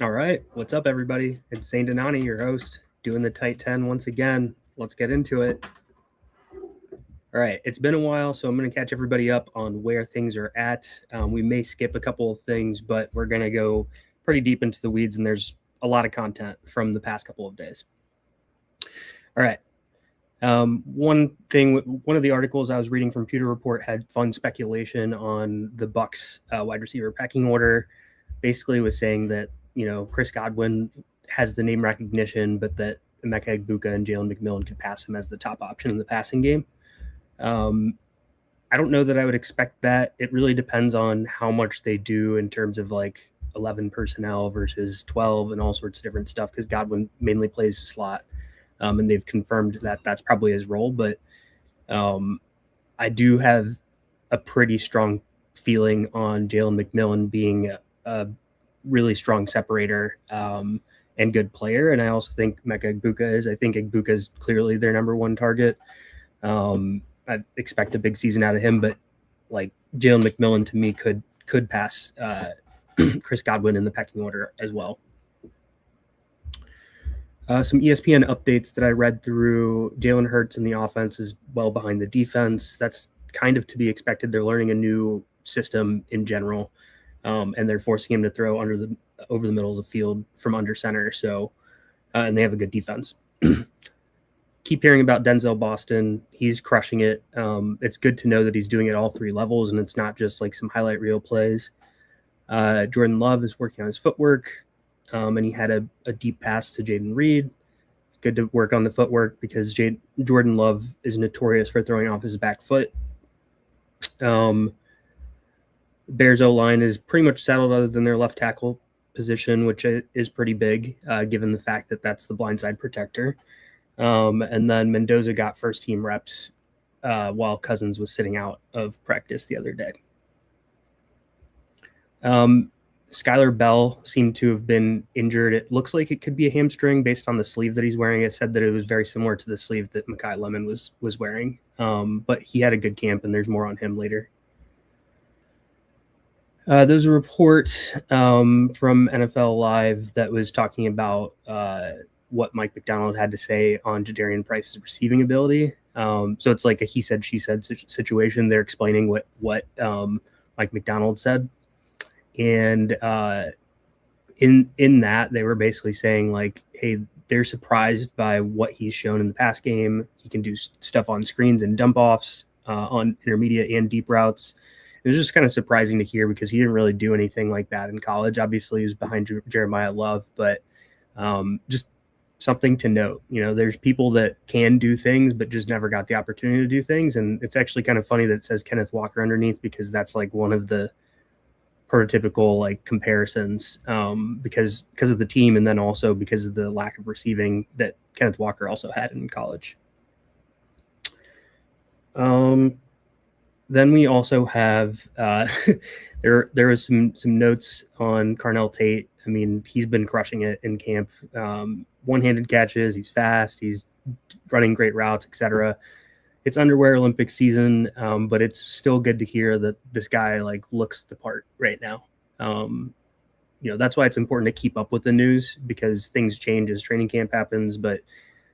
All right, what's up, everybody? It's Zane Donani, your host, doing the Tight 10 once again. Let's get into it. All right, it's been a while, so I'm going to catch everybody up on where things are at. We may skip a couple of things, but we're going to go pretty deep into the weeds, and there's a lot of content from the past couple of days. All right. One of the articles I was reading from Pewter Report had fun speculation on the Bucks wide receiver pecking order. Basically, was saying that Chris Godwin has the name recognition, but that Emeka Egbuka and Jalen McMillan could pass him as the top option in the passing game. I don't know that I would expect that. It really depends on how much they do in terms of like 11 personnel versus 12 and all sorts of different stuff, because Godwin mainly plays slot. And they've confirmed that that's probably his role. But I do have a pretty strong feeling on Jalen McMillan being a really strong separator and good player. And I also think Emeka Egbuka is. I think Egbuka is clearly their number one target. I expect a big season out of him, but like Jalen McMillan to me could pass Chris Godwin in the pecking order as well. Some ESPN updates that I read through: Jalen Hurts in the offense is well behind the defense. That's kind of to be expected. They're learning a new system in general, and they're forcing him to throw over the middle of the field from under center. So, and they have a good defense. Keep hearing about Denzel Boston. He's crushing it. It's good to know that he's doing it all three levels, and it's not just like some highlight reel plays. Jordan Love is working on his footwork. And he had a deep pass to Jaden Reed. It's good to work on the footwork because Jordan Love is notorious for throwing off his back foot. Bears O-line is pretty much settled other than their left tackle position, which is pretty big given the fact that that's the blindside protector. And then Mendoza got first-team reps while Cousins was sitting out of practice the other day. Skylar Bell seemed to have been injured. It looks like it could be a hamstring based on the sleeve that he's wearing. It said that it was very similar to the sleeve that Mekhi Lemon was wearing. But he had a good camp, and there's more on him later. There's a report from NFL Live that was talking about what Mike McDonald had to say on Jadarian Price's receiving ability. So it's like a he said, she said situation. They're explaining what Mike McDonald said. And in that, they were basically saying, like, hey, they're surprised by what he's shown in the pass game. He can do stuff on screens and dump offs on intermediate and deep routes. It was just kind of surprising to hear because he didn't really do anything like that in college. Obviously, he was behind Jeremiah Love, but just something to note. There's people that can do things but just never got the opportunity to do things. And it's actually kind of funny that it says Kenneth Walker underneath, because that's like one of the prototypical like comparisons because of the team, and then also because of the lack of receiving that Kenneth Walker also had in college. Then we also have there was some notes on Carnell Tate. I mean, he's been crushing it in camp. One-handed catches, he's fast, he's running great routes, etc. It's underwear Olympic season, but it's still good to hear that this guy like looks the part right now. That's why it's important to keep up with the news, because things change as training camp happens, but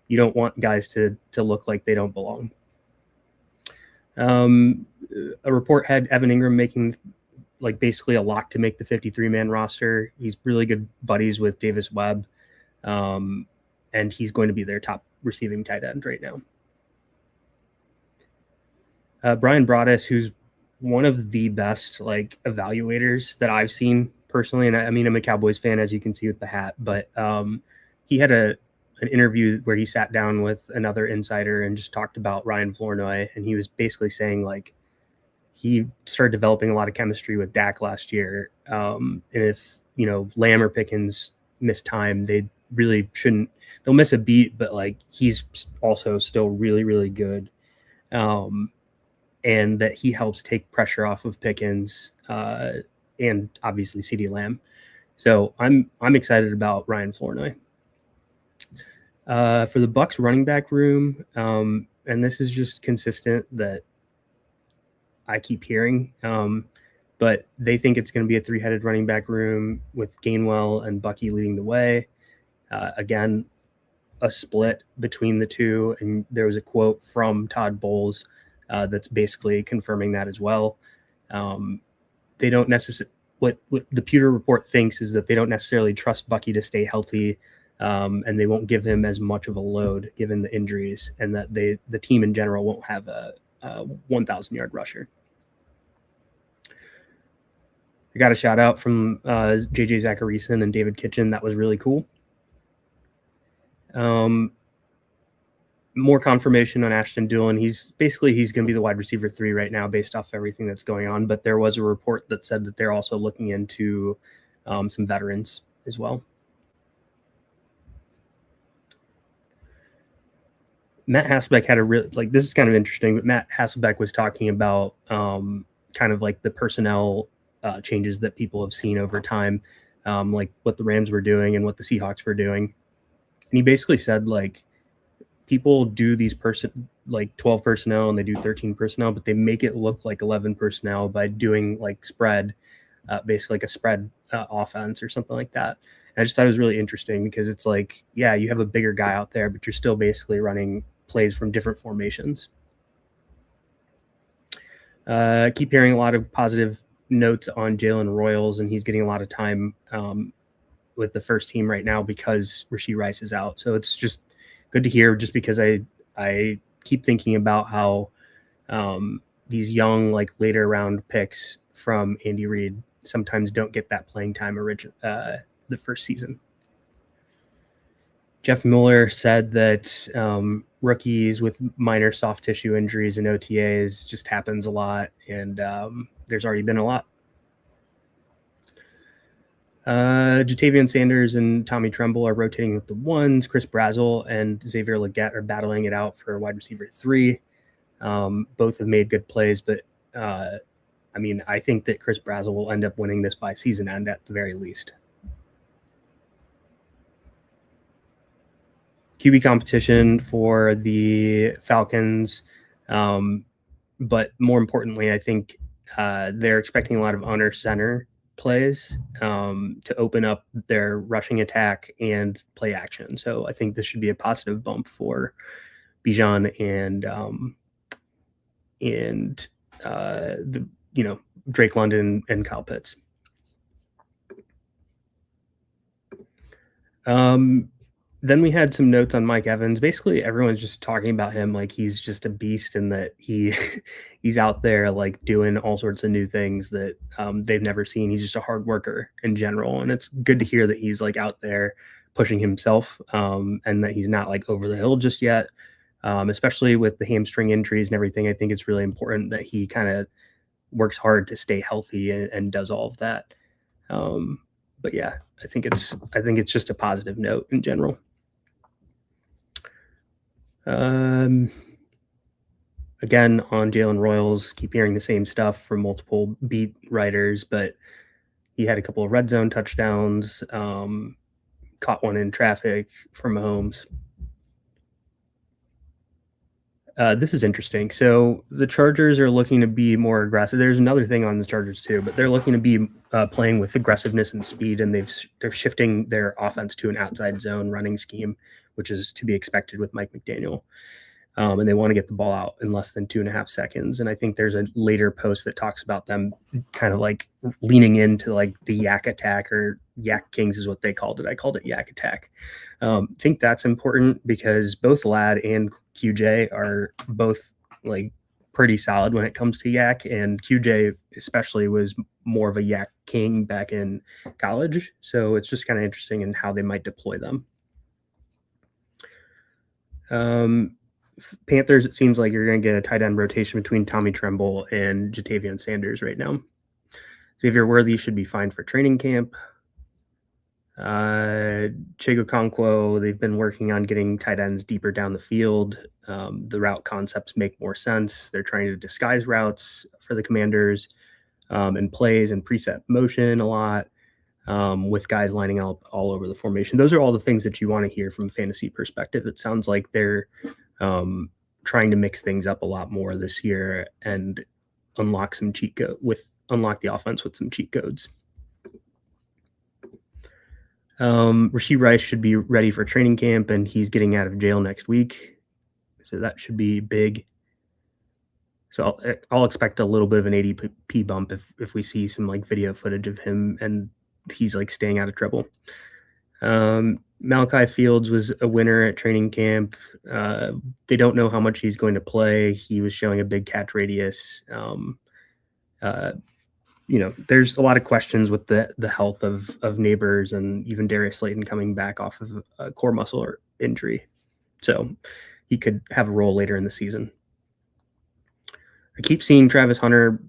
you don't want guys to look like they don't belong. A report had Evan Ingram making like basically a lock to make the 53-man roster. He's really good buddies with Davis Webb, and he's going to be their top receiving tight end right now. Brian Broaddus, who's one of the best like evaluators that I've seen personally, and I mean, I'm a Cowboys fan, as you can see with the hat, but he had an interview where he sat down with another insider and just talked about Ryan Flournoy, and he was basically saying like he started developing a lot of chemistry with Dak last year, and if Lamb or Pickens miss time, they really shouldn't. They'll miss a beat, but like he's also still really, really good. And that he helps take pressure off of Pickens and obviously CeeDee Lamb. So I'm excited about Ryan Flournoy. For the Bucs running back room, and this is just consistent that I keep hearing, but they think it's going to be a three-headed running back room with Gainwell and Bucky leading the way. Again, a split between the two, and there was a quote from Todd Bowles that's basically confirming that as well. They don't necessarily what the Pewter Report thinks is that they don't necessarily trust Bucky to stay healthy, and they won't give him as much of a load given the injuries, and that the team in general won't have a 1,000-yard rusher. I got a shout out from JJ Zacharyson and David Kitchen. That was really cool. More confirmation on Ashton Dulin. He's going to be the wide receiver 3 right now based off everything that's going on. But there was a report that said that they're also looking into some veterans as well. Matt Hasselbeck had this is kind of interesting, but Matt Hasselbeck was talking about kind of like the personnel changes that people have seen over time, like what the Rams were doing and what the Seahawks were doing. And he basically said, like, people do these 12 personnel and they do 13 personnel, but they make it look like 11 personnel by doing like spread, basically like a spread offense or something like that. And I just thought it was really interesting because it's like, yeah, you have a bigger guy out there, but you're still basically running plays from different formations. Keep hearing a lot of positive notes on Jalen Royals, and he's getting a lot of time with the first team right now because Rashee Rice is out. So it's just good to hear, just because I keep thinking about how these young, like later round picks from Andy Reid sometimes don't get that playing time the first season. Jeff Miller said that rookies with minor soft tissue injuries and OTAs just happens a lot, and there's already been a lot. Jatavion Sanders and Tommy Tremble are rotating with the ones. Chris Brazel and Xavier Legette are battling it out for wide receiver 3. Both have made good plays, but I think that Chris Brazel will end up winning this by season end at the very least. QB competition for the Falcons, but more importantly, I think they're expecting a lot of honor center plays to open up their rushing attack and play action. So I think this should be a positive bump for Bijan and Drake London and Kyle Pitts. Then we had some notes on Mike Evans. Basically, everyone's just talking about him like he's just a beast, and that he's out there like doing all sorts of new things that they've never seen. He's just a hard worker in general, and it's good to hear that he's like out there pushing himself, and that he's not like over the hill just yet. Especially with the hamstring injuries and everything, I think it's really important that he kind of works hard to stay healthy and does all of that. But yeah, I think it's just a positive note in general. Again, on Jalen Royals, keep hearing the same stuff from multiple beat writers, but he had a couple of red zone touchdowns, caught one in traffic from Mahomes. This is interesting. So the Chargers are looking to be more aggressive. There's another thing on the Chargers too, but they're looking to be playing with aggressiveness and speed, and they're shifting their offense to an outside zone running scheme, which is to be expected with Mike McDaniel. And they want to get the ball out in less than 2.5 seconds. And I think there's a later post that talks about them kind of like leaning into like the yak attack, or Yak Kings is what they called it. I called it yak attack. I think that's important because both Ladd and QJ are both like pretty solid when it comes to yak, and QJ especially was more of a yak king back in college. So it's just kind of interesting in how they might deploy them. Panthers, it seems like you're going to get a tight end rotation between Tommy Tremble and Jatavion Sanders right now. Xavier Worthy should be fine for training camp. Chigo Okonkwo, they've been working on getting tight ends deeper down the field. The route concepts make more sense. They're trying to disguise routes for the Commanders and plays and preset motion a lot with guys lining up all over the formation. Those are all the things that you want to hear from a fantasy perspective. It sounds like they're trying to mix things up a lot more this year and unlock some cheat code with unlock the offense with some cheat codes. Rashee Rice should be ready for training camp, and he's getting out of jail next week, so that should be big. So I'll expect a little bit of an ADP bump if we see some like video footage of him and he's like staying out of trouble. Malachi Fields was a winner at training camp. They don't know how much he's going to play. He was showing a big catch radius. There's a lot of questions with the health of Neighbors and even Darius Slayton coming back off of a core muscle injury. So he could have a role later in the season. I keep seeing Travis Hunter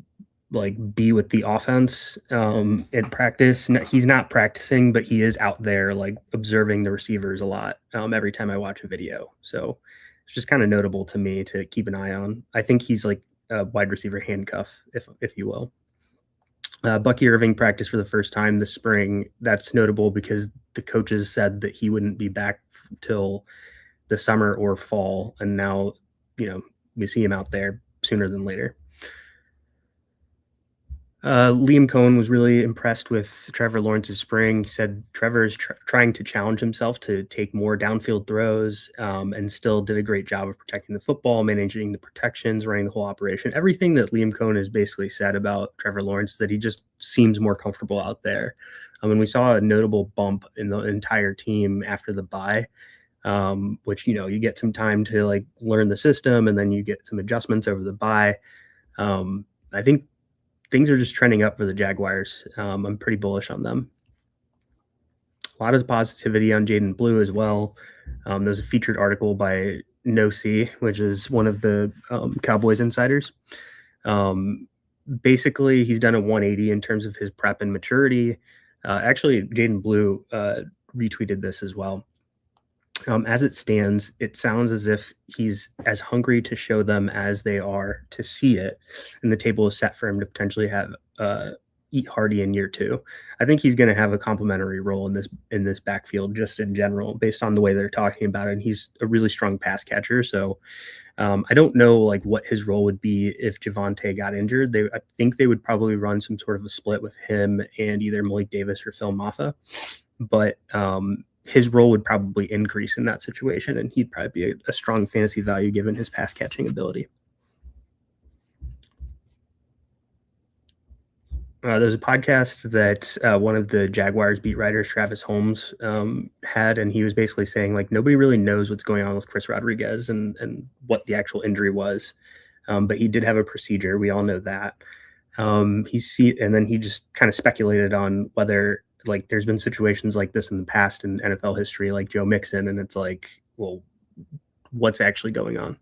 like be with the offense in practice. He's not practicing, but he is out there like observing the receivers a lot every time I watch a video. So it's just kind of notable to me to keep an eye on. I think he's like a wide receiver handcuff, if you will. Bucky Irving practiced for the first time this spring. That's notable because the coaches said that he wouldn't be back till the summer or fall, and now we see him out there sooner than later. Liam Cohen was really impressed with Trevor Lawrence's spring. He said Trevor is trying to challenge himself to take more downfield throws and still did a great job of protecting the football, managing the protections, running the whole operation. Everything that Liam Cohen has basically said about Trevor Lawrence is that he just seems more comfortable out there. And we saw a notable bump in the entire team after the bye, which, you get some time to like learn the system and then you get some adjustments over the bye. I think things are just trending up for the Jaguars. I'm pretty bullish on them. A lot of positivity on Jaden Blue as well. There's a featured article by No C, which is one of the Cowboys insiders. Basically, he's done a 180 in terms of his prep and maturity. Actually, Jaden Blue retweeted this as well. As it stands, it sounds as if he's as hungry to show them as they are to see it, and the table is set for him to potentially have eat hearty in year 2. I think he's going to have a complimentary role in this backfield just in general, based on the way they're talking about it. And he's a really strong pass catcher, so I don't know like what his role would be if Javonte got injured. I think they would probably run some sort of a split with him and either Malik Davis or Phil Maffa, but his role would probably increase in that situation, and he'd probably be a strong fantasy value given his pass catching ability. There's a podcast that one of the Jaguars beat writers, Travis Holmes, had, and he was basically saying like nobody really knows what's going on with Chris Rodriguez and what the actual injury was, but he did have a procedure. We all know that. And then he just kind of speculated on whether like there's been situations like this in the past in NFL history, like Joe Mixon, and it's like, well, what's actually going on?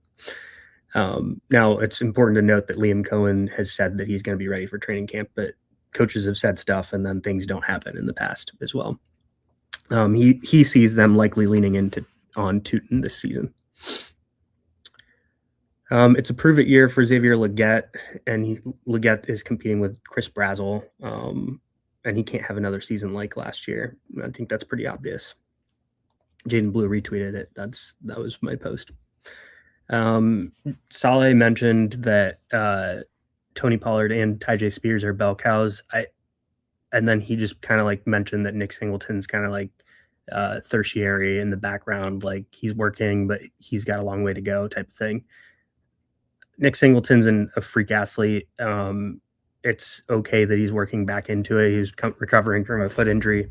Now it's important to note that Liam Cohen has said that he's going to be ready for training camp, but coaches have said stuff and then things don't happen in the past as well. He sees them likely leaning on Tootin this season. It's a prove it year for Xavier Legette, and Legette is competing with Chris Brazzell, and he can't have another season like last year. I think that's pretty obvious. Jaden Blue retweeted it. That was my post. Saleh mentioned that Tony Pollard and Tyjae Spears are bell cows. And then he just kind of like mentioned that Nick Singleton's kind of like tertiary in the background, like he's working, but he's got a long way to go type of thing. Nick Singleton's a freak athlete. It's okay that he's working back into it. He's recovering from a foot injury.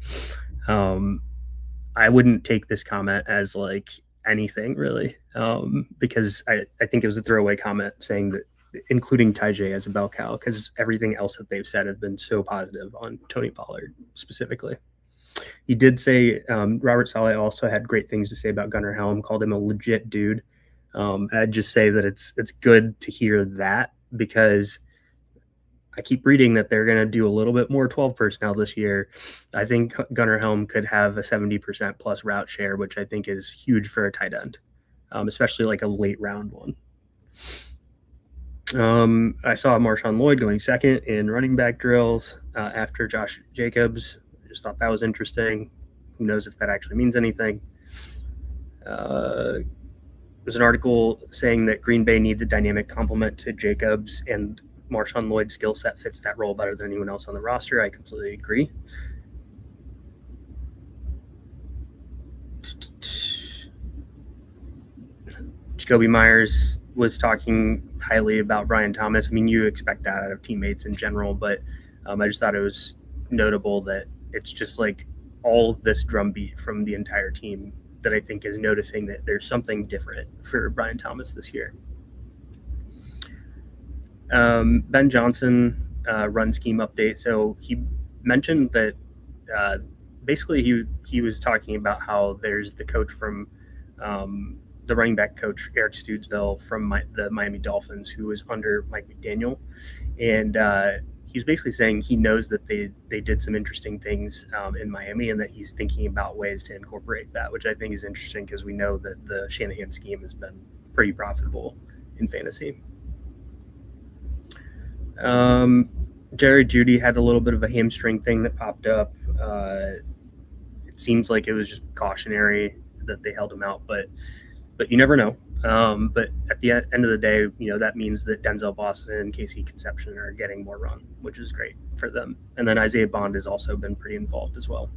I wouldn't take this comment as like anything really, because I think it was a throwaway comment saying that including Tyjae as a bell cow, because everything else that they've said have been so positive on Tony Pollard specifically. He did say Robert Saleh also had great things to say about Gunnar Helm, called him a legit dude. I'd just say that it's good to hear that, because I keep reading that they're going to do a little bit more 12 personnel this year. I think Gunnar Helm could have a 70% plus route share, which I think is huge for a tight end, especially like a late round one. I saw Marshawn Lloyd going second in running back drills after Josh Jacobs. I just thought that was interesting. Who knows if that actually means anything. There's an article saying that Green Bay needs a dynamic complement to Jacobs, and Marshawn Lloyd's skill set fits that role better than anyone else on the roster. I completely agree. Jacoby Myers was talking highly about Brian Thomas. I mean, you expect that out of teammates in general, but I just thought it was notable that it's just like all of this drumbeat from the entire team that I think is noticing that there's something different for Brian Thomas this year. Ben Johnson run scheme update. So he mentioned that basically he was talking about how there's the coach from the running back coach, Eric Studesville from the Miami Dolphins, who was under Mike McDaniel. And he's basically saying he knows that they did some interesting things in Miami and that he's thinking about ways to incorporate that, which I think is interesting because we know that the Shanahan scheme has been pretty profitable in fantasy. Jerry Jeudy had a little bit of a hamstring thing that popped up. It seems like it was just cautionary that they held him out, but you never know. But at the end of the day, that means that Denzel Boston and Casey Conception are getting more run, which is great for them. And then Isaiah Bond has also been pretty involved as well.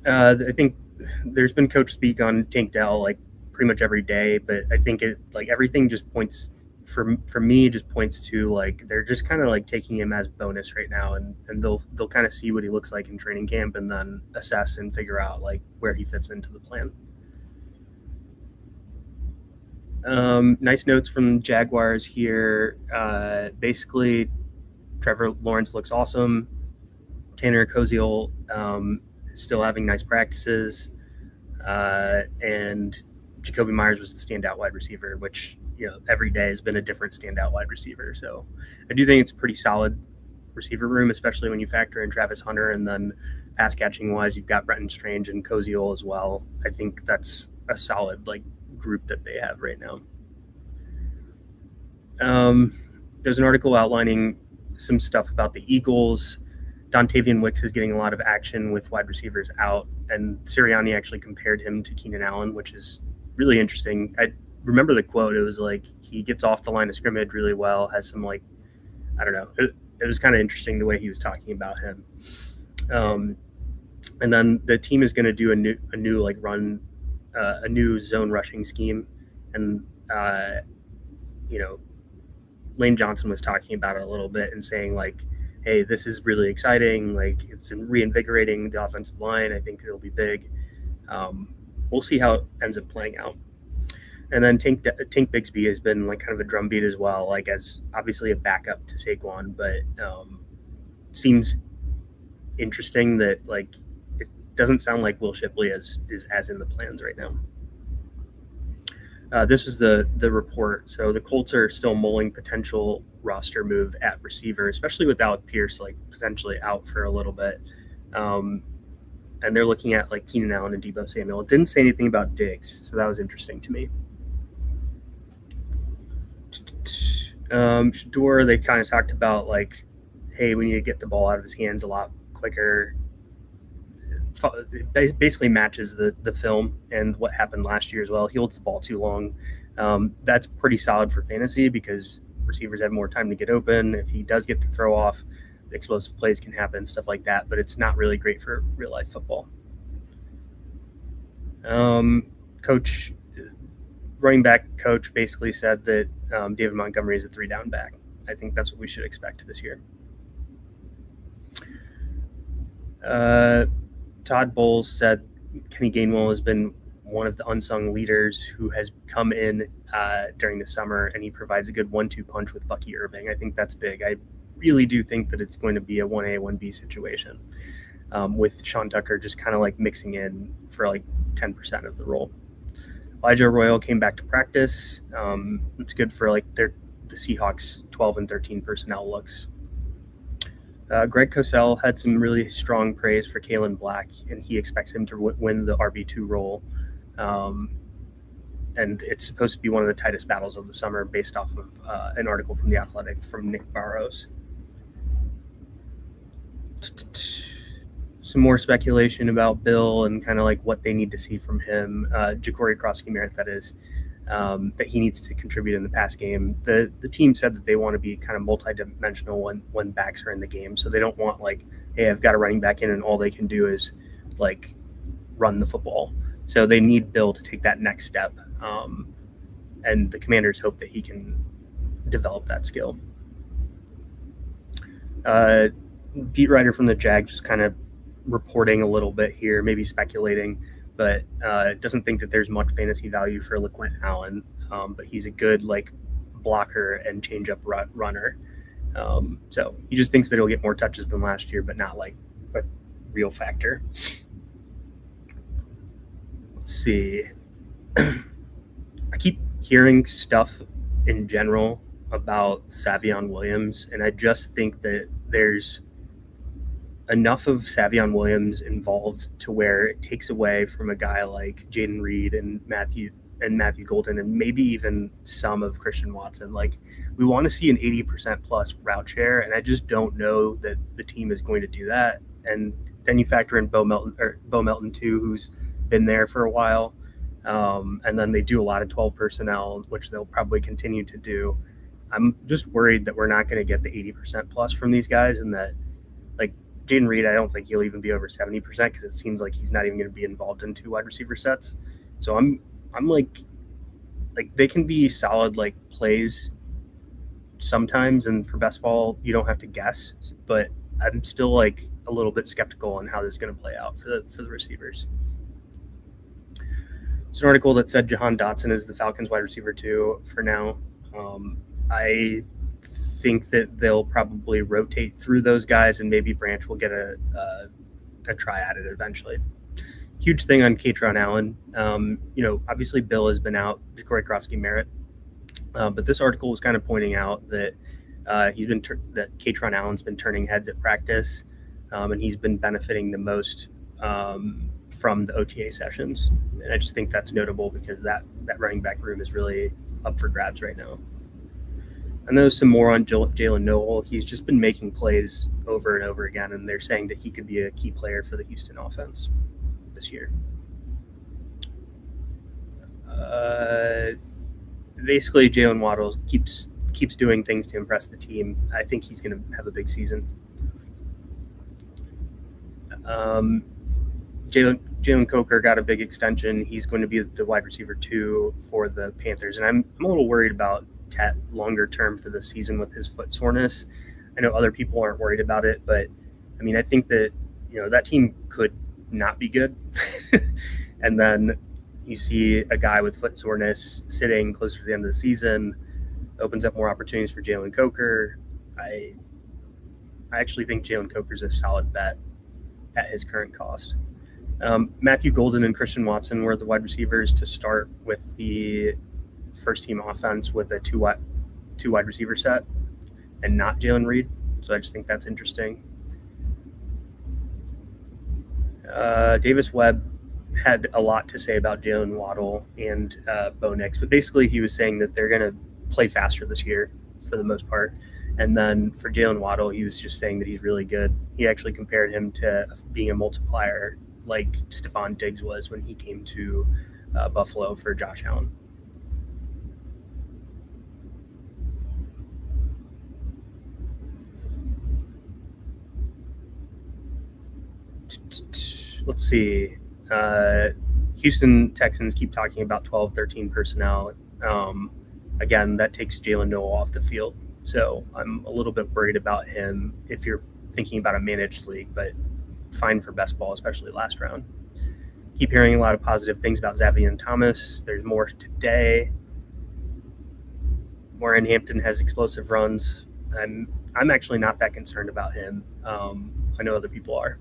I think there's been coach speak on Tank Dell like pretty much every day, but I think it like everything just points for me just points to like they're just kind of like taking him as bonus right now, and they'll kind of see what he looks like in training camp and then assess and figure out like where he fits into the plan. Nice notes from Jaguars here. Basically, Trevor Lawrence looks awesome. Tanner Koziel is still having nice practices, and Jacoby Myers was the standout wide receiver, which every day has been a different standout wide receiver. So I do think it's a pretty solid receiver room, especially when you factor in Travis Hunter, and then pass catching wise, you've got Brenton Strange and Koziel as well. I think that's a solid like group that they have right now. There's an article outlining some stuff about the Eagles. Dontavian Wicks is getting a lot of action with wide receivers out, and Sirianni actually compared him to Keenan Allen, which is really interesting. I remember the quote. It was like he gets off the line of scrimmage really well, has some like, I don't know. It was kind of interesting the way he was talking about him. And then the team is going to do a new like run, a new zone rushing scheme, and Lane Johnson was talking about it a little bit and saying like, hey, this is really exciting. Like it's reinvigorating the offensive line. I think it'll be big. We'll see how it ends up playing out. And then Tank Bigsby has been like kind of a drumbeat as well, like as obviously a backup to Saquon, but seems interesting that like it doesn't sound like Will Shipley is as in the plans right now. This was the report. So the Colts are still mulling potential roster move at receiver, especially with Alec Pierce like potentially out for a little bit. And they're looking at like Keenan Allen and Deebo Samuel. It didn't say anything about Diggs, so that was interesting to me. Shador, they kind of talked about like, hey, we need to get the ball out of his hands a lot quicker. It basically matches the film and what happened last year as well. He holds the ball too long. That's pretty solid for fantasy because receivers have more time to get open. If he does get to throw off, explosive plays can happen, stuff like that, but it's not really great for real life football. Running back coach basically said that David Montgomery is a 3-down back. I think that's what we should expect this year. Todd Bowles said Kenny Gainwell has been one of the unsung leaders who has come in during the summer, and he provides a good 1-2 punch with Bucky Irving. I think that's big. I really do think that it's going to be a 1A, 1B situation with Sean Tucker just kind of like mixing in for like 10% of the role. Elijah Royal came back to practice. It's good for like the Seahawks 12 and 13 personnel looks. Greg Cosell had some really strong praise for Kalen Black, and he expects him to win the RB2 role. And it's supposed to be one of the tightest battles of the summer based off of an article from The Athletic from Nick Barrows. Some more speculation about Bill and kind of like what they need to see from him. Ja'Cory Krosky-Merritt, that is. that he needs to contribute in the pass game. The team said that they want to be kind of multi-dimensional when backs are in the game, so they don't want like, hey, I've got a running back in and all they can do is like run the football. So they need Bill to take that next step, and the Commanders hope that he can develop that skill. Beat writer from the Jags just kind of reporting a little bit here, maybe speculating, but doesn't think that there's much fantasy value for LaQuint Allen, but he's a good like blocker and change-up runner. So he just thinks that he'll get more touches than last year, but not like a real factor. Let's see. I keep hearing stuff in general about Zavion Williams, and I just think that there's enough of Zavion Williams involved to where it takes away from a guy like Jaden Reed and Matthew Golden, and maybe even some of Christian Watson. Like, we want to see an 80% plus route share, and I just don't know that the team is going to do that. And then you factor in Bo Melton too, who's been there for a while, and then they do a lot of 12 personnel, which they'll probably continue to do. I'm just worried that we're not going to get the 80% plus from these guys, and that like Jaden Reed, I don't think he'll even be over 70% because it seems like he's not even going to be involved in 2 wide receiver sets. So I'm like they can be solid like plays sometimes, and for best ball you don't have to guess, but I'm still like a little bit skeptical on how this is going to play out for the receivers. It's an article that said Jahan Dotson is the Falcons wide receiver 2 for now. I think that they'll probably rotate through those guys, and maybe Branch will get a try at it eventually. Huge thing on Kaytron Allen. Obviously Bill has been out, Corey Krosky-Merritt, but this article was kind of pointing out that that Kaytron Allen's been turning heads at practice, and he's been benefiting the most from the OTA sessions. And I just think that's notable because that running back room is really up for grabs right now. And there's some more on Jalen Noel. He's just been making plays over and over again, and they're saying that he could be a key player for the Houston offense this year. Basically, Jalen Waddle keeps doing things to impress the team. I think he's going to have a big season. Jalen Coker got a big extension. He's going to be the wide receiver 2 for the Panthers, and I'm a little worried about Tet longer term for the season with his foot soreness. I know other people aren't worried about it, but I mean, I think that that team could not be good. And then you see a guy with foot soreness sitting closer to the end of the season, opens up more opportunities for Jalen Coker. I actually think Jalen Coker's a solid bet at his current cost. Matthew Golden and Christian Watson were the wide receivers to start with the first team offense with a two wide receiver set and not Jalen Reed. So I just think that's interesting. Davis Webb had a lot to say about Jalen Waddle and Bo Nix, but basically he was saying that they're going to play faster this year for the most part. And then for Jalen Waddle, he was just saying that he's really good. He actually compared him to being a multiplier like Stephon Diggs was when he came to Buffalo for Josh Allen. Let's see. Houston Texans keep talking about 12, 13 personnel. Again, that takes Jalen Noel off the field. So I'm a little bit worried about him if you're thinking about a managed league, but fine for best ball, especially last round. Keep hearing a lot of positive things about Zavion Thomas. There's more today. Warren Hampton has explosive runs. I'm actually not that concerned about him. I know other people are.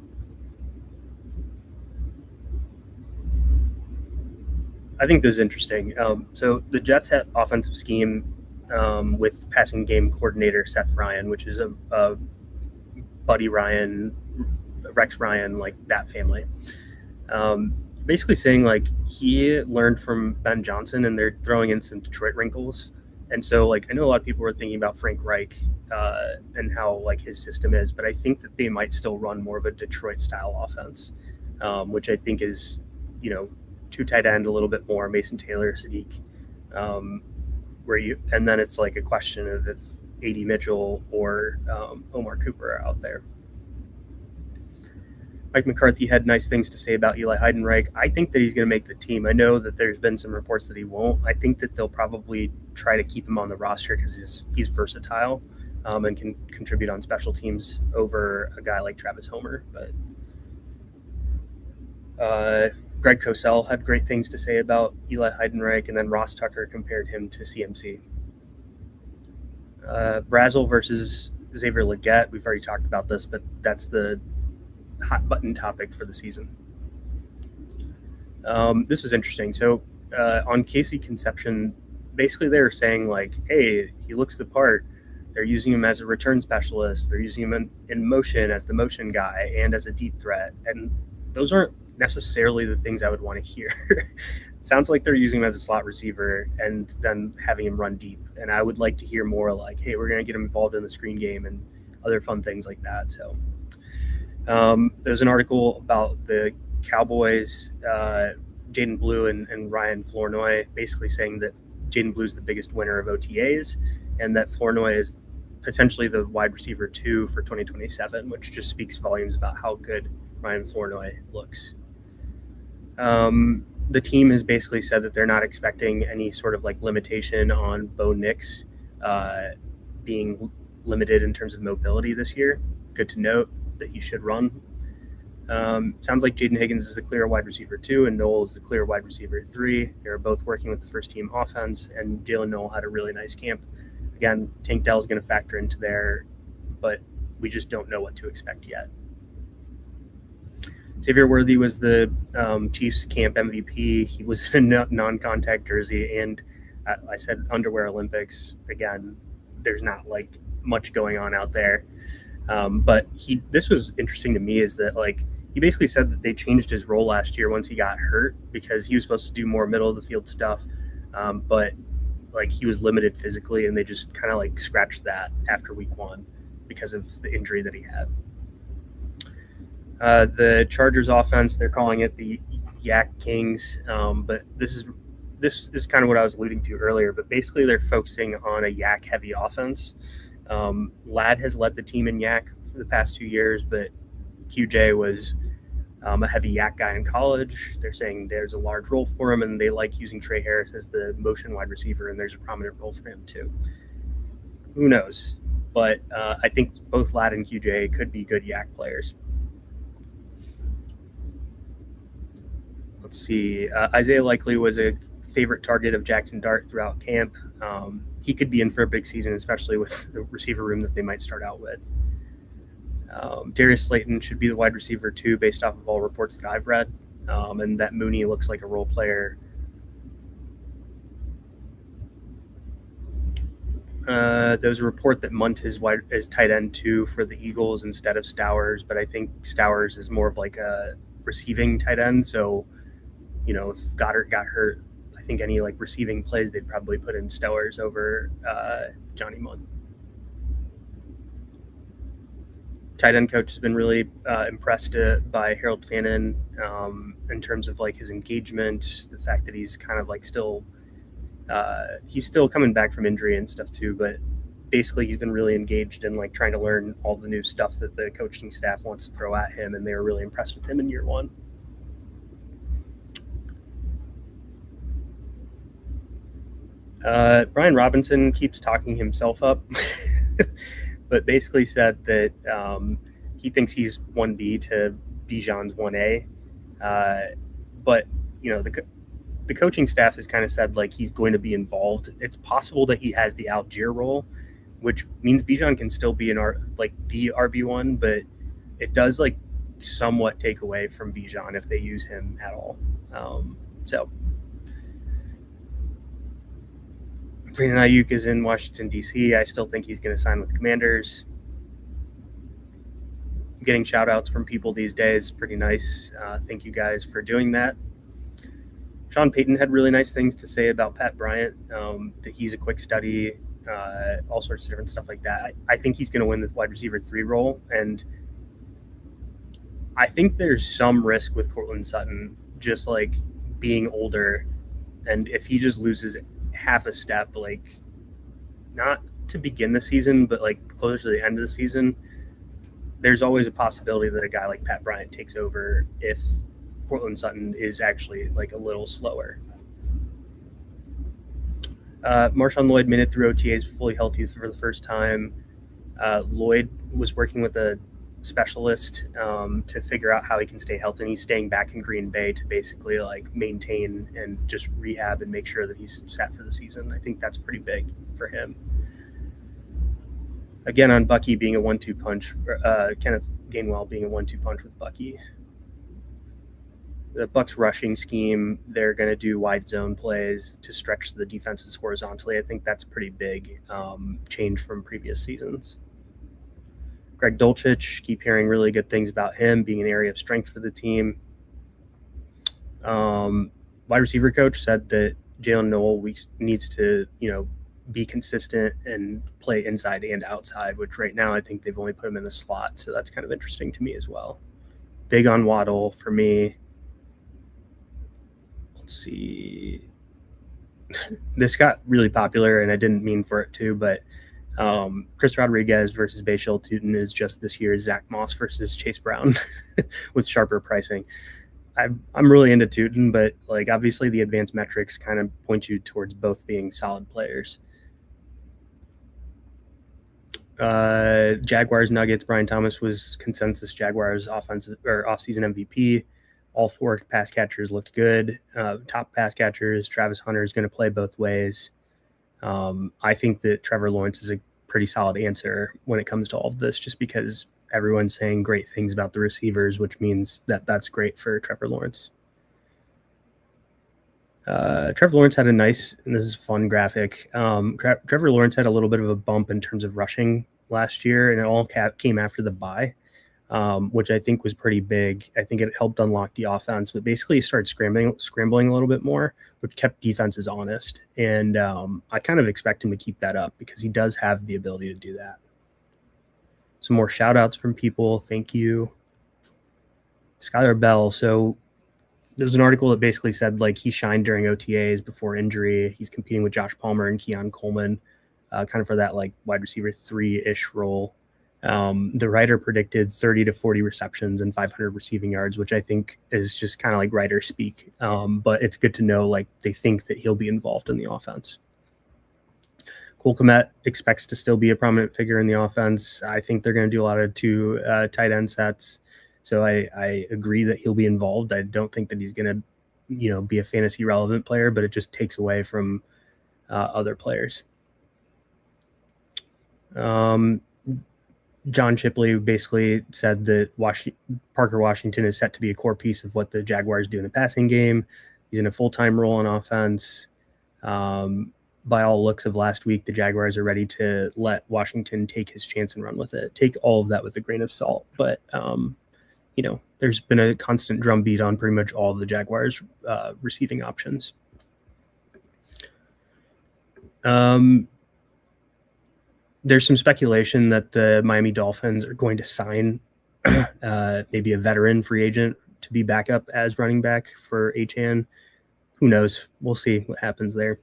I think this is interesting. So the Jets had offensive scheme with passing game coordinator Seth Ryan, which is a Buddy Ryan, Rex Ryan, like that family. Basically saying like he learned from Ben Johnson, and they're throwing in some Detroit wrinkles. And so like I know a lot of people were thinking about Frank Reich and how like his system is, but I think that they might still run more of a Detroit style offense, which I think is, two tight end, a little bit more Mason Taylor, Sadiq, and then it's like a question of if A.D. Mitchell or Omar Cooper are out there. Mike McCarthy had nice things to say about Eli Heidenreich. I think that he's going to make the team. I know that there's been some reports that he won't. I think that they'll probably try to keep him on the roster because he's versatile and can contribute on special teams over a guy like Travis Homer. But Greg Cosell had great things to say about Eli Heidenreich, and then Ross Tucker compared him to CMC. Brazel versus Xavier Legette. We've already talked about this, but that's the hot button topic for the season. This was interesting. So on Casey Conception, basically they were saying like, hey, he looks the part. They're using him as a return specialist. They're using him in motion as the motion guy and as a deep threat. And those aren't necessarily the things I would want to hear. It sounds like they're using him as a slot receiver and then having him run deep. And I would like to hear more like, hey, we're going to get him involved in the screen game and other fun things like that. So there's an article about the Cowboys, Jaden Blue and Ryan Flournoy, basically saying that Jaden Blue is the biggest winner of OTAs and that Flournoy is potentially the wide receiver 2 for 2027, which just speaks volumes about how good Ryan Flournoy looks. The team has basically said that they're not expecting any sort of like limitation on Bo Nix being limited in terms of mobility this year. Good to note that he should run. Sounds like Jaden Higgins is the clear wide receiver 2 and Noel is the clear wide receiver 3. They're both working with the first team offense, and Jalen Noel had a really nice camp. Again, Tank Dell is going to factor into there, but we just don't know what to expect yet. Xavier Worthy was the Chiefs camp MVP. He was in a non-contact jersey, and I said underwear Olympics. Again, there's not like much going on out there. But this was interesting to me is that like he basically said that they changed his role last year once he got hurt because he was supposed to do more middle of the field stuff. But like he was limited physically and they just kind of like scratched that after week 1 because of the injury that he had. The Chargers offense, they're calling it the Yak Kings. But this is kind of what I was alluding to earlier, but basically they're focusing on a Yak heavy offense. Ladd has led the team in Yak for the past 2 years, but QJ was a heavy Yak guy in college. They're saying there's a large role for him, and they like using Trey Harris as the motion wide receiver, and there's a prominent role for him too. Who knows? But I think both Ladd and QJ could be good Yak players. Let's see. Isaiah Likely was a favorite target of Jackson Dart throughout camp. He could be in for a big season, especially with the receiver room that they might start out with. Darius Slayton should be the wide receiver 2 based off of all reports that I've read. And that Mooney looks like a role player. There's a report that Munt is tight end 2 for the Eagles instead of Stowers, but I think Stowers is more of like a receiving tight end. So, you know, if Goddard got hurt, I think any like receiving plays, they'd probably put in Stowers over Johnny Munt. Tight end coach has been really impressed by Harold Fannin in terms of like his engagement, the fact that he's kind of like he's still coming back from injury and stuff too, but basically he's been really engaged in like trying to learn all the new stuff that the coaching staff wants to throw at him, and they were really impressed with him in year 1. Brian Robinson keeps talking himself up, but basically said that he thinks he's 1B to Bijan's 1A. But, you know, the coaching staff has kind of said like he's going to be involved. It's possible that he has the Algier role, which means Bijan can still be the RB1, but it does like somewhat take away from Bijan if they use him at all. So Brandon Ayuk is in Washington, D.C. I still think he's going to sign with the Commanders. Getting shout outs from people these days, pretty nice. Thank you guys for doing that. Sean Payton had really nice things to say about Pat Bryant, that he's a quick study, all sorts of different stuff like that. I think he's going to win the wide receiver 3 role, and I think there's some risk with Courtland Sutton just like being older, and if he just loses half a step, like not to begin the season, but like closer to the end of the season, there's always a possibility that a guy like Pat Bryant takes over if Cortland Sutton is actually like a little slower. Marshawn Lloyd made it through OTAs fully healthy for the first time. Lloyd was working with a specialist to figure out how he can stay healthy, and he's staying back in Green Bay to basically like maintain and just rehab and make sure that he's set for the season. I think that's pretty big for him. Again, on Bucky being a 1-2 punch, Kenneth Gainwell being a 1-2 punch with Bucky. The Bucs rushing scheme, they're going to do wide zone plays to stretch the defenses horizontally. I think that's a pretty big change from previous seasons. Greg Dulcich, keep hearing really good things about him being an area of strength for the team. Wide receiver coach said that Jalen Noel needs to, be consistent and play inside and outside, which right now I think they've only put him in the slot. So that's kind of interesting to me as well. Big on Waddle for me. Let's see. This got really popular, and I didn't mean for it to, but Chris Rodriguez versus Bashal Tutin is just this year's Zach Moss versus Chase Brown with sharper pricing. I'm really into Tutin, but like obviously the advanced metrics kind of point you towards both being solid players. Jaguars Nuggets. Brian Thomas was consensus Jaguars offensive or offseason MVP. All 4 pass catchers looked good. Top pass catchers. Travis Hunter is going to play both ways. I think that Trevor Lawrence is a pretty solid answer when it comes to all of this, just because everyone's saying great things about the receivers, which means that that's great for Trevor Lawrence. Trevor Lawrence had a nice, and this is a fun graphic. Trevor Lawrence had a little bit of a bump in terms of rushing last year, and it all came after the bye, which I think was pretty big. I think it helped unlock the offense, but basically he started scrambling a little bit more, which kept defenses honest. And I kind of expect him to keep that up because he does have the ability to do that. Some more shout outs from people. Thank you. Skylar Bell. So there's an article that basically said like he shined during OTAs before injury. He's competing with Josh Palmer and Keon Coleman, kind of for that like wide receiver 3-ish role. The writer predicted 30 to 40 receptions and 500 receiving yards, which I think is just kind of like writer speak. But it's good to know like they think that he'll be involved in the offense. Cole Kmet expects to still be a prominent figure in the offense. I think they're going to do a lot of 2 tight end sets. So I agree that he'll be involved. I don't think that he's going to, be a fantasy relevant player, but it just takes away from other players. John Shipley basically said that Parker Washington is set to be a core piece of what the Jaguars do in the passing game. He's in a full-time role on offense. By all looks of last week, the Jaguars are ready to let Washington take his chance and run with it. Take all of that with a grain of salt. But, there's been a constant drumbeat on pretty much all of the Jaguars' receiving options. There's some speculation that the Miami Dolphins are going to sign maybe a veteran free agent to be backup as running back for Achane. Who knows? We'll see what happens there.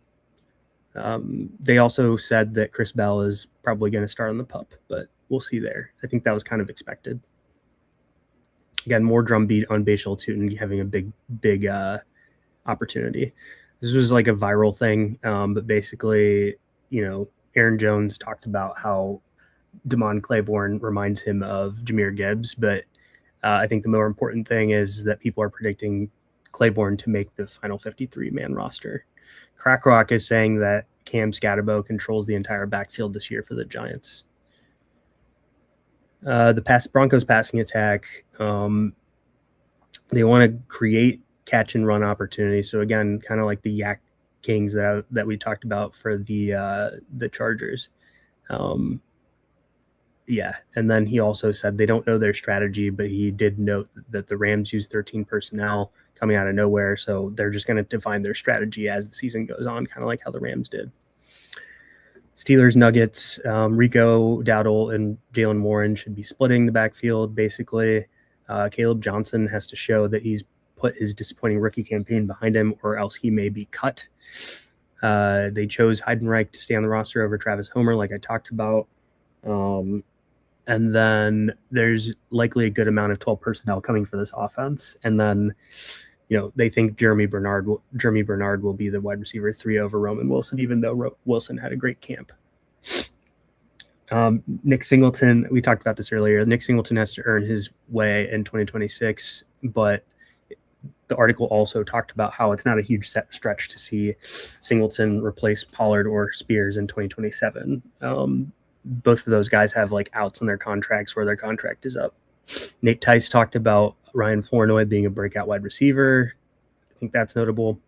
They also said that Chris Bell is probably going to start on the PUP, but we'll see there. I think that was kind of expected. Again, more drumbeat on Bashal Tutin having a big opportunity. This was like a viral thing, but basically, Aaron Jones talked about how Damon Claiborne reminds him of Jahmyr Gibbs, but I think the more important thing is that people are predicting Claiborne to make the final 53-man roster. Crack Rock is saying that Cam Scatterbo controls the entire backfield this year for the Giants. The Broncos passing attack, they want to create catch and run opportunities. So again, kind of like the Yak Kings that we talked about for the Chargers. And then he also said they don't know their strategy, but he did note that the Rams use 13 personnel coming out of nowhere. So they're just going to define their strategy as the season goes on, kind of like how the Rams did. Steelers, Nuggets, Rico Dowdle and Jalen Warren should be splitting the backfield. Basically, Caleb Johnson has to show that he's put his disappointing rookie campaign behind him, or else he may be cut. They chose Heidenreich to stay on the roster over Travis Homer, like I talked about. And then there's likely a good amount of 12 personnel coming for this offense. And then, they think Jeremy Bernard will be the wide receiver 3 over Roman Wilson, even though Wilson had a great camp. Nick Singleton, we talked about this earlier. Nick Singleton has to earn his way in 2026, but the article also talked about how it's not a huge stretch to see Singleton replace Pollard or Spears in 2027. Both of those guys have like outs in their contracts where their contract is up. Nate Tice talked about Ryan Flournoy being a breakout wide receiver. I think that's notable.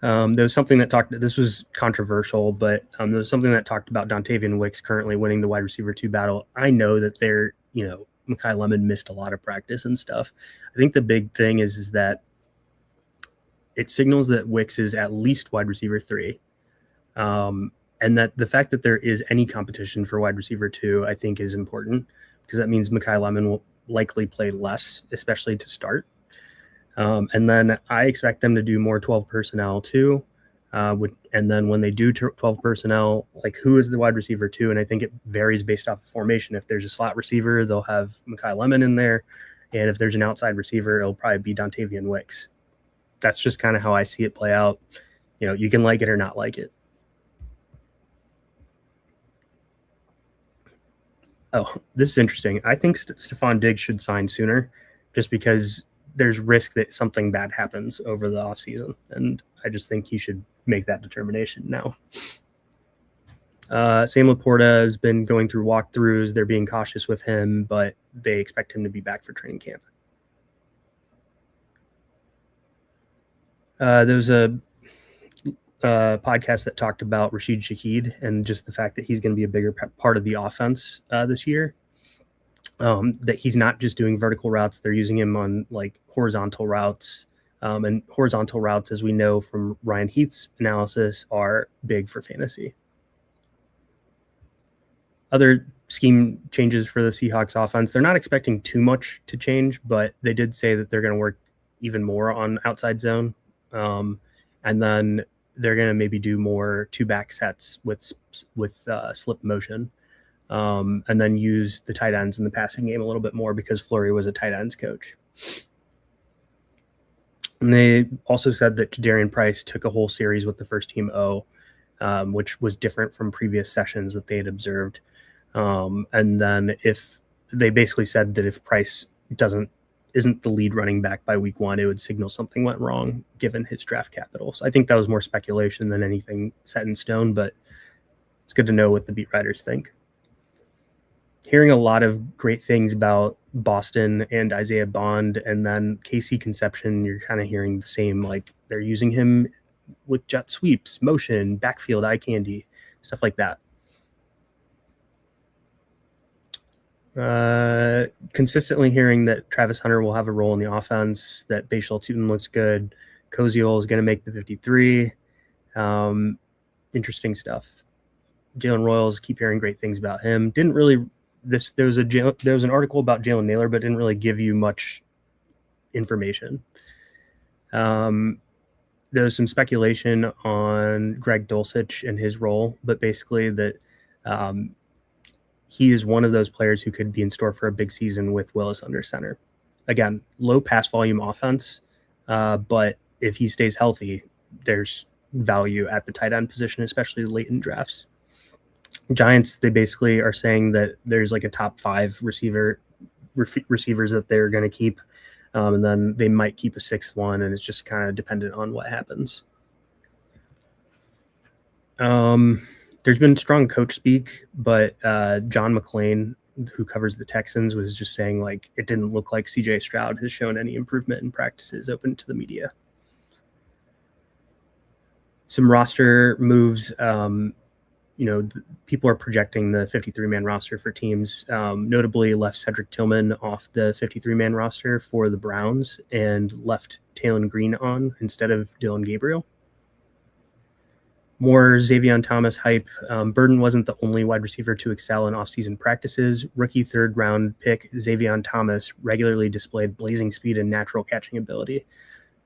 There was something that this was controversial, but there was something that talked about Dontavian Wicks currently winning the wide receiver 2 battle. I know that Mekhi Lemon missed a lot of practice and stuff. I think the big thing is that it signals that Wicks is at least wide receiver 3. And that the fact that there is any competition for wide receiver 2, I think is important, because that means Mekhi Lemon will likely play less, especially to start. And then I expect them to do more 12 personnel too. And then when they do 12 personnel, like who is the wide receiver 2? And I think it varies based off of formation. If there's a slot receiver, they'll have Mekhi Lemon in there. And if there's an outside receiver, it'll probably be Dontavian Wicks. That's just kind of how I see it play out. You can like it or not like it. Oh, this is interesting. I think Stephon Diggs should sign sooner, just because there's risk that something bad happens over the offseason. And I just think he should make that determination now. Sam Laporta has been going through walkthroughs. They're being cautious with him, but they expect him to be back for training camp. There was a podcast that talked about Rashid Shaheed and just the fact that he's going to be a bigger part of the offense this year. That he's not just doing vertical routes. They're using him on like horizontal routes. And horizontal routes, as we know from Ryan Heath's analysis, are big for fantasy. Other scheme changes for the Seahawks offense. They're not expecting too much to change, but they did say that they're going to work even more on outside zone. And then they're going to maybe do more 2-back sets with slip motion. And then use the tight ends in the passing game a little bit more, because Fleury was a tight ends coach. And they also said that Jadarian Price took a whole series with the first team O, which was different from previous sessions that they had observed. And then if they basically said that if Price isn't the lead running back by week 1, it would signal something went wrong given his draft capital. So I think that was more speculation than anything set in stone, but it's good to know what the beat writers think. Hearing a lot of great things about Boston and Isaiah Bond, and then KC Conception, you're kind of hearing the same, like they're using him with jet sweeps, motion, backfield, eye candy, stuff like that. Consistently hearing that Travis Hunter will have a role in the offense, that Bashal Tutin looks good, Koziol is going to make the 53. Interesting stuff. Jalen Royals, keep hearing great things about him. There was an article about Jalen Naylor, but didn't really give you much information. There was some speculation on Greg Dulcich and his role, but basically that he is one of those players who could be in store for a big season with Willis under center. Again, low pass volume offense, but if he stays healthy, there's value at the tight end position, especially late in drafts. Giants, they basically are saying that there's like a top 5 receivers that they're going to keep, and then they might keep a 6th one, and it's just kind of dependent on what happens. There's been strong coach speak, but John McClain, who covers the Texans, was just saying like it didn't look like CJ Stroud has shown any improvement in practices open to the media. Some roster moves. People are projecting the 53-man roster for teams. Notably left Cedric Tillman off the 53-man roster for the Browns and left Taylon Green on instead of Dylan Gabriel. More Zavion Thomas hype. Burden wasn't the only wide receiver to excel in offseason practices. Rookie 3rd-round pick Zavion Thomas regularly displayed blazing speed and natural catching ability.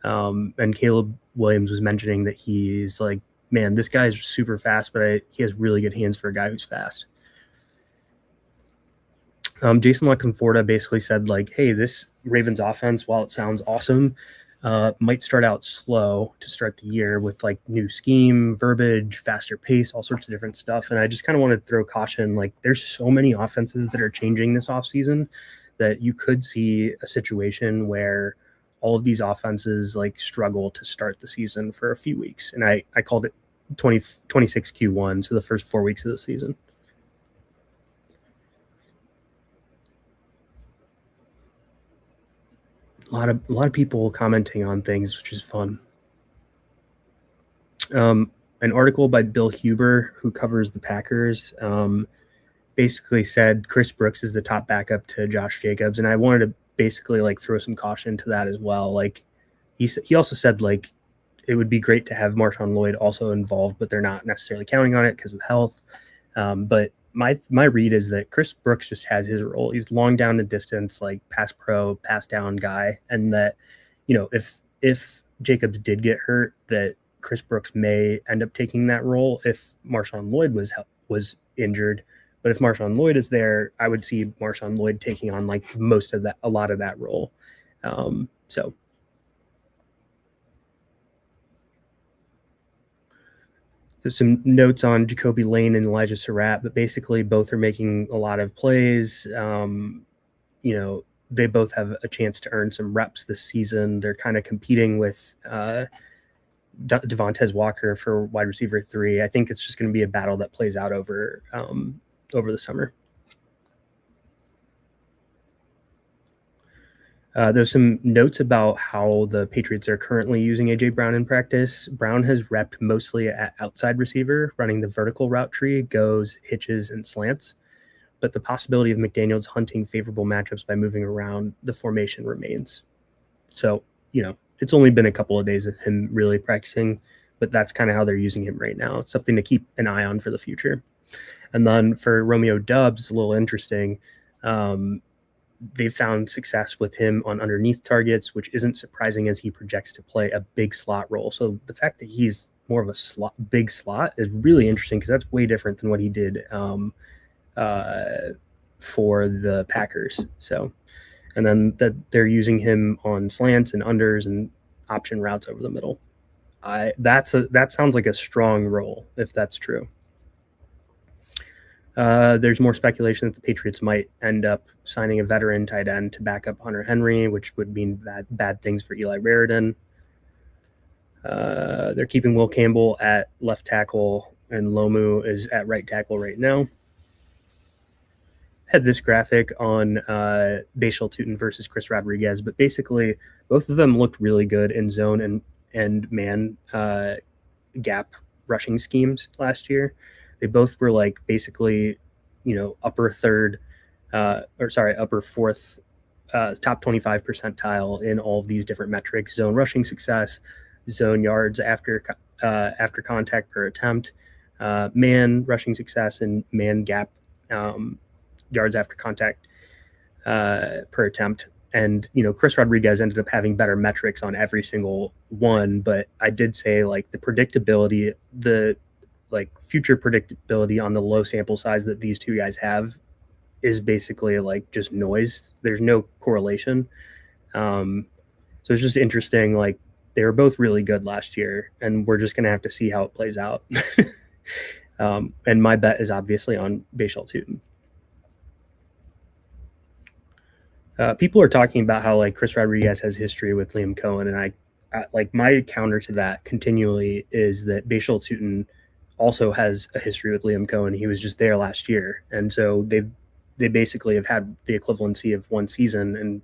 And Caleb Williams was mentioning that he's like, man, this guy's super fast, but he has really good hands for a guy who's fast. Jason LaConforta basically said, like, hey, this Ravens offense, while it sounds awesome, might start out slow to start the year with like new scheme, verbiage, faster pace, all sorts of different stuff. And I just kind of wanted to throw caution. Like, there's so many offenses that are changing this offseason that you could see a situation where all of these offenses like struggle to start the season for a few weeks. And I called it 26 Q1, so the first 4 weeks of the season. A lot of people commenting on things, which is fun. An article by Bill Huber, who covers the Packers, basically said Chris Brooks is the top backup to Josh Jacobs, and I wanted to basically like throw some caution to that as well. Like he also said like it would be great to have Marshawn Lloyd also involved, but they're not necessarily counting on it because of health. But my read is that Chris Brooks just has his role. He's long down the distance, like pass pro, pass down guy, and that, you know, if Jacobs did get hurt, that Chris Brooks may end up taking that role if Marshawn Lloyd was injured. But if Marshawn Lloyd is there, I would see Marshawn Lloyd taking on like a lot of that role. So. There's some notes on Jacoby Lane and Elijah Surratt, but basically both are making a lot of plays. You know, they both have a chance to earn some reps this season. They're kind of competing with Devontae Walker for wide receiver 3. I think it's just going to be a battle that plays out over the summer. There's some notes about how the Patriots are currently using A.J. Brown in practice. Brown has repped mostly at outside receiver, running the vertical route tree, goes, hitches, and slants. But the possibility of McDaniels hunting favorable matchups by moving around the formation remains. So, you know, it's only been a couple of days of him really practicing, but that's kind of how they're using him right now. It's something to keep an eye on for the future. And then for Romeo Doubs, a little interesting. They found success with him on underneath targets, which isn't surprising as he projects to play a big slot role. So the fact that he's more of a big slot is really interesting because that's way different than what he did for the Packers. So, and then that they're using him on slants and unders and option routes over the middle. That sounds like a strong role if that's true. There's more speculation that the Patriots might end up signing a veteran tight end to back up Hunter Henry, which would mean bad things for Eli Raridan. They're keeping Will Campbell at left tackle, and Lomu is at right tackle right now. Had this graphic on Bashal Tutin versus Chris Rodriguez, but basically both of them looked really good in zone and man gap rushing schemes last year. They both were like basically, you know, upper fourth, top 25 percentile in all of these different metrics: zone rushing success, zone yards after contact per attempt, man rushing success, and man gap yards after contact per attempt. And, you know, Chris Rodriguez ended up having better metrics on every single one, but I did say like the predictability, future predictability on the low sample size that these two guys have is basically like just noise. There's no correlation. So it's just interesting. Like they were both really good last year, and we're just going to have to see how it plays out. And my bet is obviously on Bashal Tutin. People are talking about how like Chris Rodriguez has history with Liam Cohen, and I like my counter to that continually is that Bashal Tutin also has a history with Liam Cohen. He was just there last year, and so they basically have had the equivalency of one season. And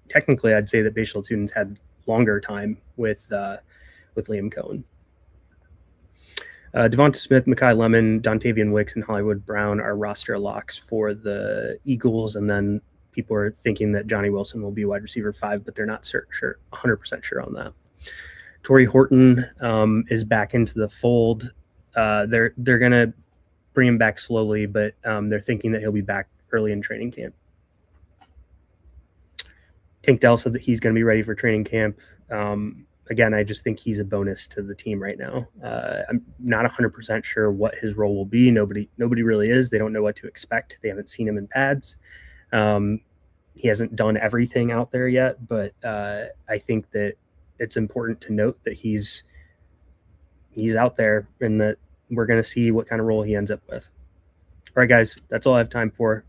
technically, I'd say that Bashal Tutin's had longer time with Liam Cohen. Devonta Smith, Mekhi Lemon, Dontavian Wicks, and Hollywood Brown are roster locks for the Eagles, and then people are thinking that Johnny Wilson will be wide receiver 5, but they're not 100% sure on that. Torrey Horton is back into the fold. They're going to bring him back slowly, but they're thinking that he'll be back early in training camp. Tank Dell said that he's going to be ready for training camp. Again, I just think he's a bonus to the team right now. I'm not 100% sure what his role will be. Nobody really is. They don't know what to expect. They haven't seen him in pads. He hasn't done everything out there yet, but I think that it's important to note that he's out there and that we're going to see what kind of role he ends up with. All right, guys, that's all I have time for.